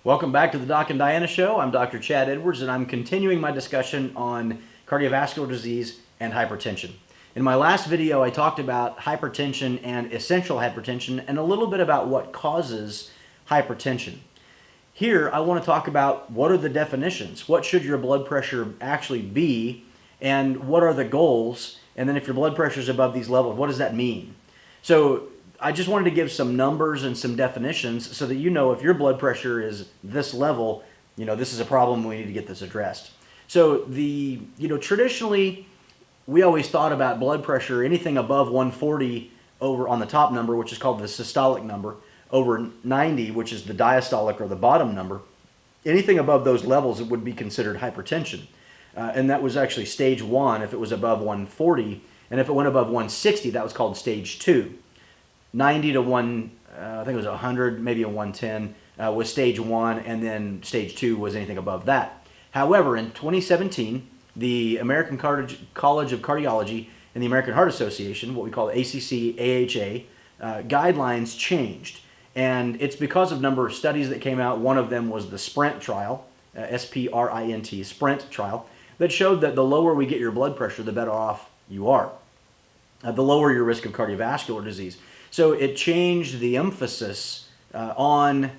Welcome back to the Doc and Diana Show. I'm Dr. Chad Edwards, and I'm continuing my discussion on cardiovascular disease and hypertension. In my last video, I talked about hypertension and essential hypertension and a little bit about what causes hypertension. Here, I want to talk about what are the definitions, what should your blood pressure actually be, and what are the goals, and then if your blood pressure is above these levels, what does that mean? So I just wanted to give some numbers and some definitions so that you know if your blood pressure is this level, this is a problem, we need to get this addressed. So traditionally, we always thought about blood pressure, anything above 140 over on the top number, which is called the systolic number, over 90, which is the diastolic or the bottom number. Anything above those levels would be considered hypertension. And that was actually stage 1 if it was above 140. And if it went above 160, that was called stage 2. 90 to I think it was 100, maybe a 110, was stage 1, and then stage 2 was anything above that. However, in 2017, the American College of Cardiology and the American Heart Association, what we call the ACC/AHA, guidelines changed. And it's because of a number of studies that came out. One of them was the SPRINT trial, S-P-R-I-N-T, SPRINT trial, that showed that the lower we get your blood pressure, the better off you are. The lower your risk of cardiovascular disease. So it changed the emphasis on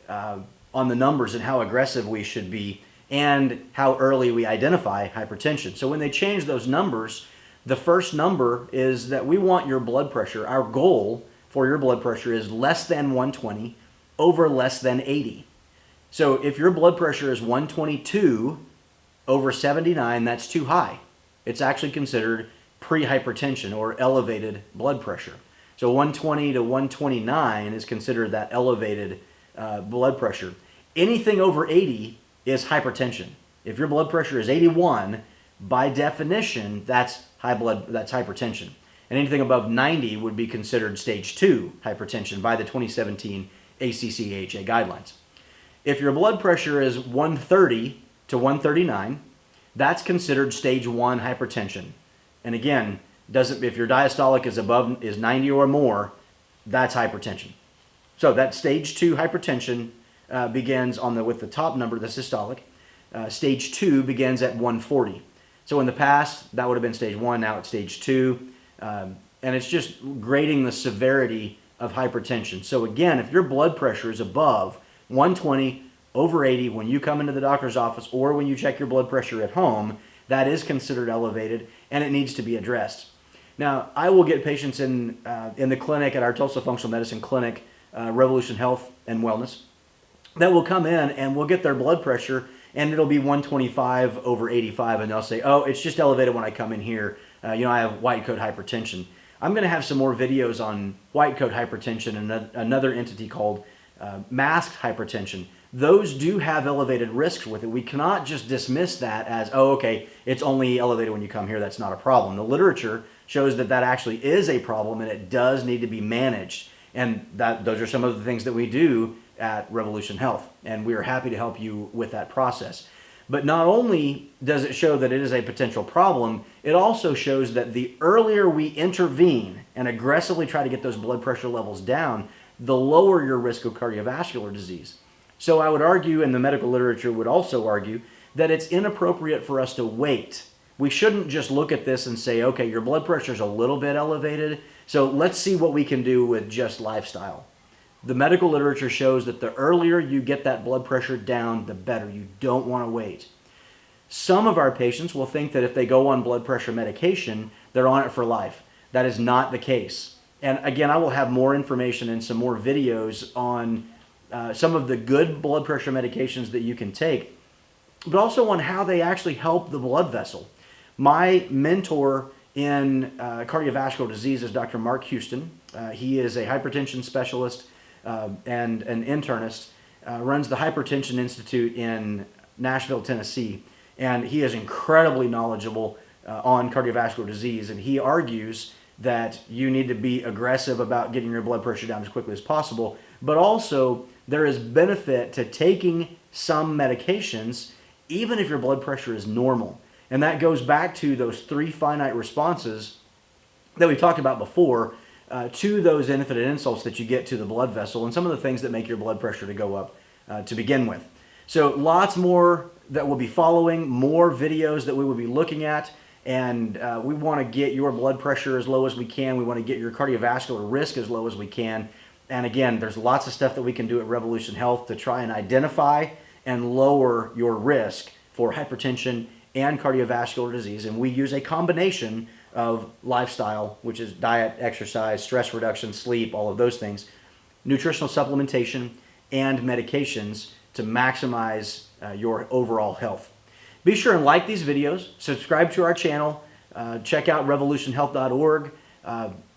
the numbers and how aggressive we should be and how early we identify hypertension. So when they changed those numbers, the first number is that we want your blood pressure, our goal for your blood pressure is less than 120 over less than 80. So if your blood pressure is 122 over 79, that's too high. It's actually considered pre-hypertension or elevated blood pressure. So 120 to 129 is considered that elevated blood pressure. Anything over 80 is hypertension. If your blood pressure is 81, by definition, that's hypertension. And anything above 90 would be considered stage 2 hypertension by the 2017 ACC/AHA guidelines. If your blood pressure is 130 to 139, that's considered stage 1 hypertension. And again, if your diastolic is 90 or more, that's hypertension. So that stage 2 hypertension begins with the top number, the systolic. Stage 2 begins at 140. So in the past, that would have been stage 1, now it's stage 2. And it's just grading the severity of hypertension. So again, if your blood pressure is above 120 over 80 when you come into the doctor's office or when you check your blood pressure at home, that is considered elevated and it needs to be addressed. Now, I will get patients in the clinic at our Tulsa Functional Medicine Clinic, Revolution Health and Wellness, that will come in and we'll get their blood pressure and it'll be 125 over 85 and they'll say, oh, it's just elevated when I come in here. I have white coat hypertension. I'm going to have some more videos on white coat hypertension and another entity called masked hypertension. Those do have elevated risks with it. We cannot just dismiss that as, oh, okay, it's only elevated when you come here. That's not a problem. The literature shows that that actually is a problem and it does need to be managed. And those are some of the things that we do at Revolution Health. And we are happy to help you with that process. But not only does it show that it is a potential problem, it also shows that the earlier we intervene and aggressively try to get those blood pressure levels down, the lower your risk of cardiovascular disease. So I would argue, and the medical literature would also argue, that it's inappropriate for us to wait. We shouldn't just look at this and say, okay, your blood pressure is a little bit elevated, so let's see what we can do with just lifestyle. The medical literature shows that the earlier you get that blood pressure down, the better. You don't want to wait. Some of our patients will think that if they go on blood pressure medication, they're on it for life. That is not the case. And again, I will have more information and some more videos on some of the good blood pressure medications that you can take, but also on how they actually help the blood vessel. My mentor in cardiovascular disease is Dr. Mark Houston. He is a hypertension specialist and an internist, runs the Hypertension Institute in Nashville, Tennessee, and he is incredibly knowledgeable on cardiovascular disease, and he argues that you need to be aggressive about getting your blood pressure down as quickly as possible, but also there is benefit to taking some medications even if your blood pressure is normal. And that goes back to those 3 finite responses that we talked about before to those infinite insults that you get to the blood vessel and some of the things that make your blood pressure to go up to begin with. So lots more that will be following, more videos that we will be looking at, and we want to get your blood pressure as low as we can. We want to get your cardiovascular risk as low as we can. And again, there's lots of stuff that we can do at Revolution Health to try and identify and lower your risk for hypertension and cardiovascular disease. And we use a combination of lifestyle, which is diet, exercise, stress reduction, sleep, all of those things, nutritional supplementation, and medications to maximize your overall health. Be sure and like these videos, subscribe to our channel, check out revolutionhealth.org,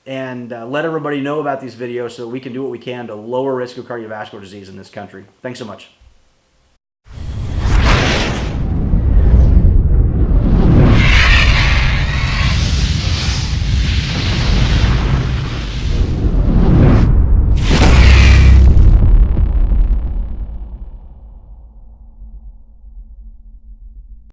and let everybody know about these videos so we can do what we can to lower risk of cardiovascular disease in this country. Thanks so much.